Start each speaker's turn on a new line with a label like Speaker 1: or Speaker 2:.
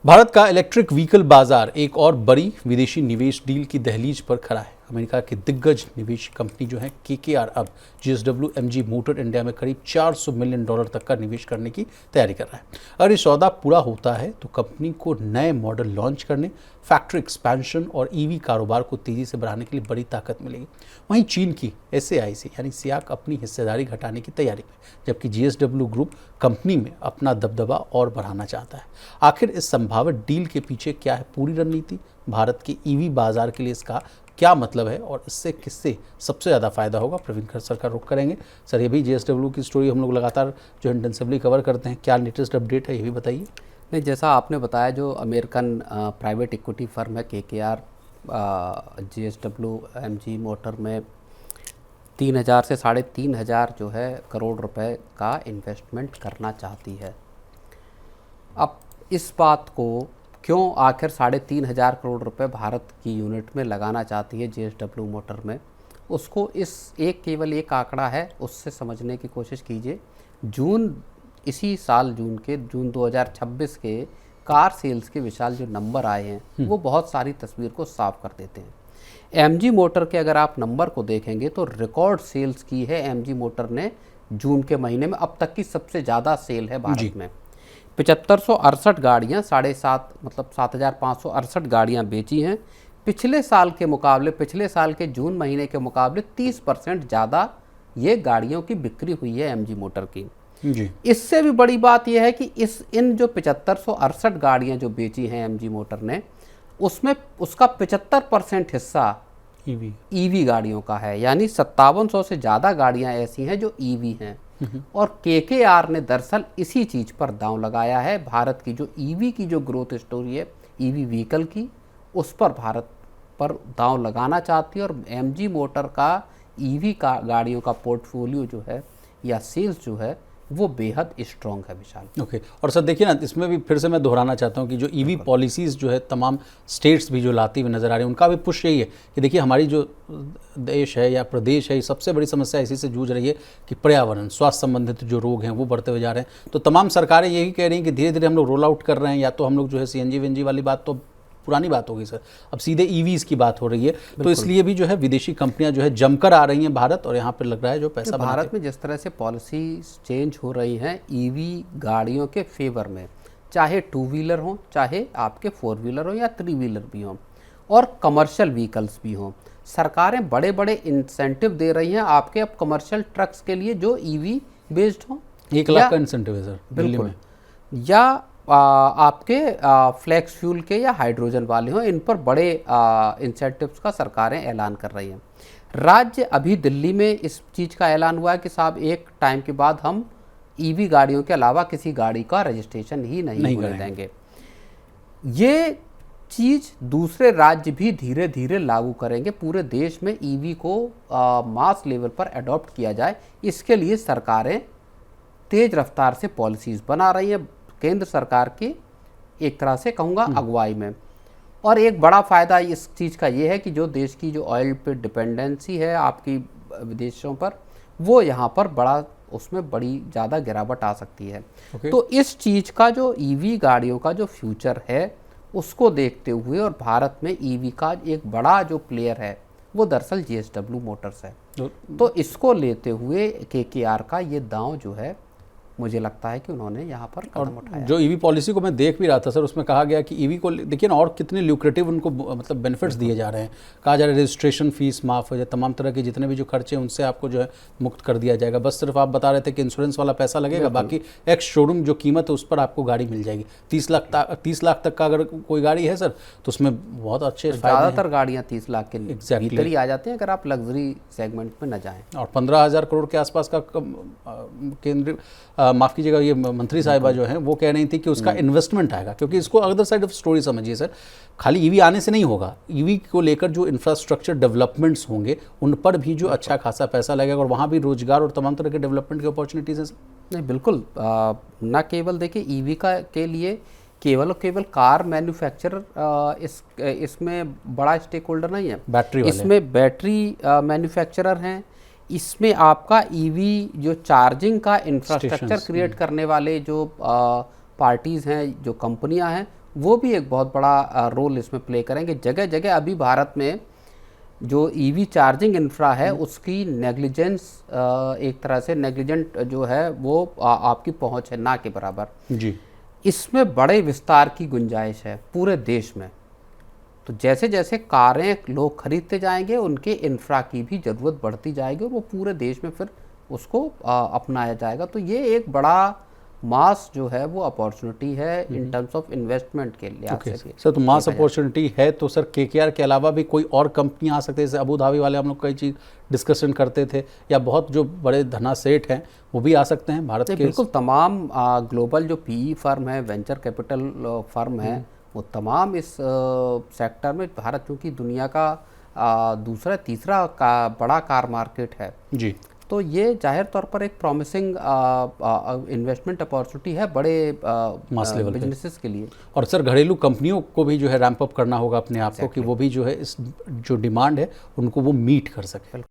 Speaker 1: भारत का electric vehicle बाजार एक और बड़ी विदेशी निवेश डील की दहलीज पर खड़ा है। अमेरिका की दिग्गज निवेश कंपनी जो है KKR अब JSW MG मोटर इंडिया में करीब $400 मिलियन तक का निवेश करने की तैयारी कर रहा है। अगर ये सौदा पूरा होता है तो कंपनी को नए मॉडल लॉन्च करने, फैक्ट्री एक्सपेंशन और EV कारोबार को तेजी से बढ़ाने के लिए बड़ी ताकत मिलेगी। वहीं चीन की SAIC यानी सियाक अपनी हिस्सेदारी घटाने की तैयारी में, जबकि JSW ग्रुप कंपनी में अपना दबदबा और बढ़ाना चाहता है। आखिर इस संभावित डील के पीछे क्या है पूरी रणनीति, भारत के EV बाजार के लिए इसका क्या मतलब है और इससे किससे सबसे ज़्यादा फायदा होगा, प्रवीण खरसर का रुख करेंगे। सर, ये भी JSW की स्टोरी हम लोग लगातार जो इंटेंसिवली कवर करते हैं, क्या लेटेस्ट अपडेट है ये भी बताइए।
Speaker 2: नहीं, जैसा आपने बताया, जो अमेरिकन प्राइवेट इक्विटी फर्म है KKR JSW MG मोटर में 3,000 से 3,500 जो है करोड़ रुपए का इन्वेस्टमेंट करना चाहती है। अब इस बात को क्यों आखिर 3,500 करोड़ रुपए भारत की यूनिट में लगाना चाहती है JSW मोटर में, उसको केवल एक आंकड़ा है उससे समझने की कोशिश कीजिए। इसी साल जून 2026 के कार सेल्स के विशाल जो नंबर आए हैं वो बहुत सारी तस्वीर को साफ कर देते हैं। MG मोटर के अगर आप नंबर को देखेंगे तो रिकॉर्ड सेल्स की है MG मोटर ने जून के महीने में, अब तक की सबसे ज़्यादा सेल है भारत में। 7568 गाड़ियाँ, 7,568 गाड़ियाँ बेची हैं। पिछले साल के जून महीने के मुकाबले 30% ज़्यादा ये गाड़ियों की बिक्री हुई है MG मोटर की
Speaker 1: जी।
Speaker 2: इससे भी बड़ी बात यह है कि इन जो 7568 गाड़ियाँ जो बेची हैं MG मोटर ने, उसमें उसका 75% हिस्सा EV गाड़ियों का है, यानी 5700 से ज़्यादा गाड़ियाँ ऐसी हैं जो EV हैं। और KKR ने दरअसल इसी चीज़ पर दांव लगाया है। भारत की जो EV की जो ग्रोथ स्टोरी है EV व्हीकल की, उस पर भारत पर दांव लगाना चाहती है। और MG मोटर का EV का गाड़ियों का पोर्टफोलियो जो है या सेल्स जो है वो बेहद स्ट्रॉन्ग है विशाल।
Speaker 1: ओके। और सर देखिए ना, इसमें भी फिर से मैं दोहराना चाहता हूँ कि जो EV पॉलिसीज़ जो है तमाम स्टेट्स भी जो लाती हुई नज़र आ रही है, उनका भी पुश यही है कि देखिए हमारी जो देश है या प्रदेश है, ये सबसे बड़ी समस्या इसी से जूझ रही है कि पर्यावरण, स्वास्थ्य संबंधित जो रोग हैं वो बढ़ते हुए जा रहे हैं। तो तमाम सरकारें यही कह रही हैं कि धीरे धीरे हम लोग रोल आउट कर रहे हैं, या तो हम लोग जो है CNG WNG वाली बात तो पुरानी बात होगी सर, अब सीधे EVs की बात हो रही है। तो इसलिए भी जो है विदेशी कंपनियां जो है जमकर आ रही हैं भारत, और यहाँ पे लग रहा है जो पैसा
Speaker 2: भारत में जिस तरह से पॉलिसी चेंज हो रही हैं EV गाड़ियों के फेवर में, चाहे 2 व्हीलर हो, चाहे आपके 4 व्हीलर हो या 3 व्हीलर भी हों, और कमर्शियल व्हीकल्स भी हों, सरकारें बड़े बड़े इंसेंटिव दे रही हैं आपके अब कमर्शियल ट्रक्स के लिए जो EV बेस्ड हों।
Speaker 1: 1 लाख का इंसेंटिव है सर
Speaker 2: बिल्कुल, या आपके फ्लैक्स फ्यूल के या हाइड्रोजन वाले हों, इन पर बड़े इंसेंटिव्स का सरकारें ऐलान कर रही हैं। राज्य अभी दिल्ली में इस चीज़ का ऐलान हुआ है कि साहब एक टाइम के बाद हम EV गाड़ियों के अलावा किसी गाड़ी का रजिस्ट्रेशन ही नहीं होने देंगे। ये चीज़ दूसरे राज्य भी धीरे धीरे लागू करेंगे। पूरे देश में EV को मास लेवल पर अडॉप्ट किया जाए, इसके लिए सरकारें तेज़ रफ्तार से पॉलिसीज़ बना रही हैं, केंद्र सरकार की एक तरह से कहूँगा अगुवाई में। और एक बड़ा फ़ायदा इस चीज़ का ये है कि जो देश की जो ऑयल पे डिपेंडेंसी है आपकी विदेशों पर, वो यहाँ पर उसमें बड़ी ज़्यादा गिरावट आ सकती है। तो इस चीज़ का जो EV गाड़ियों का जो फ्यूचर है उसको देखते हुए, और भारत में EV का एक बड़ा जो प्लेयर है वो दरअसल JSW मोटर्स है, तो इसको लेते हुए KKR का ये दांव जो है, मुझे लगता है कि उन्होंने यहाँ पर कदम उठाया।
Speaker 1: जो EV पॉलिसी को मैं देख भी रहा था सर, उसमें कहा गया कि EV को देखिए ना, और कितने ल्यूक्रेटिव उनको मतलब बेनिफिट्स दिए जा रहे हैं। कहा जा रहा है रजिस्ट्रेशन फीस माफ़ हो जाए, तमाम तरह के जितने भी जो खर्चे हैं उनसे आपको जो है मुक्त कर दिया जाएगा। बस सिर्फ आप बता रहे थे कि इंश्योरेंस वाला पैसा लगेगा, बाकी एक्स शोरूम जो कीमत है उस पर आपको गाड़ी मिल जाएगी। 30 लाख तक का अगर कोई गाड़ी है सर तो उसमें बहुत अच्छे
Speaker 2: ज़्यादातर गाड़ियाँ 30 लाख के भीतर ही आ जाती हैं अगर आप लग्जरी सेगमेंट में न जाएँ।
Speaker 1: और 15,000 करोड़ के आसपास का केंद्र, माफ़ कीजिएगा, ये मंत्री साहिबा जो हैं वो कह रही थी कि उसका इन्वेस्टमेंट आएगा, क्योंकि इसको अदर साइड ऑफ स्टोरी समझिए सर, खाली EV आने से नहीं होगा, EV को लेकर जो इंफ्रास्ट्रक्चर डेवलपमेंट्स होंगे उन पर भी जो अच्छा खासा पैसा लगेगा, और वहाँ भी रोजगार और तमाम तरह के डेवलपमेंट की अपॉर्चुनिटीज़ हैं।
Speaker 2: नहीं, बिल्कुल, न केवल देखिए EV के लिए केवल कार मैन्युफैक्चरर इसमें बड़ा स्टेक होल्डर नहीं है,
Speaker 1: बैटरी वाले,
Speaker 2: इसमें बैटरी मैन्युफैक्चरर हैं, इसमें आपका EV जो चार्जिंग का इंफ्रास्ट्रक्चर क्रिएट करने वाले जो पार्टीज़ हैं, जो कंपनियां हैं, वो भी एक बहुत बड़ा रोल इसमें प्ले करेंगे। जगह जगह अभी भारत में जो ईवी चार्जिंग इंफ्रा है उसकी नेग्लिजेंस, एक तरह से नेग्लिजेंट जो है वो आपकी पहुंच है ना के बराबर
Speaker 1: जी।
Speaker 2: इसमें बड़े विस्तार की गुंजाइश है पूरे देश में। तो जैसे जैसे कारें लोग खरीदते जाएंगे उनके इंफ्रा की भी ज़रूरत बढ़ती जाएगी और वो पूरे देश में फिर उसको अपनाया जाएगा। तो ये एक बड़ा मास जो है वो अपॉर्चुनिटी है इन टर्म्स ऑफ इन्वेस्टमेंट के लिहाज से भी।
Speaker 1: सर, तो मास अपॉर्चुनिटी है तो सर केकेआर के अलावा भी कोई और कंपनियां आ सकते हैं? जैसे अबू धाबी वाले हम लोग कई चीज़ डिस्कशन करते थे, या बहुत जो बड़े धना सेठ हैं वो भी आ सकते हैं भारत के?
Speaker 2: बिल्कुल, तमाम ग्लोबल जो पीई फर्म है, वेंचर कैपिटल फर्म है, वो तमाम इस सेक्टर में, भारत चूँकि दुनिया का दूसरा तीसरा बड़ा कार मार्केट है
Speaker 1: जी,
Speaker 2: तो ये जाहिर तौर पर एक प्रॉमिसिंग इन्वेस्टमेंट अपॉर्चुनिटी है बड़े
Speaker 1: मास लेवल पे
Speaker 2: बिजनेसेस के लिए।
Speaker 1: और सर घरेलू कंपनियों को भी जो है रैंप अप करना होगा अपने आप को, कि वो भी जो है इस जो डिमांड है उनको वो मीट कर सके।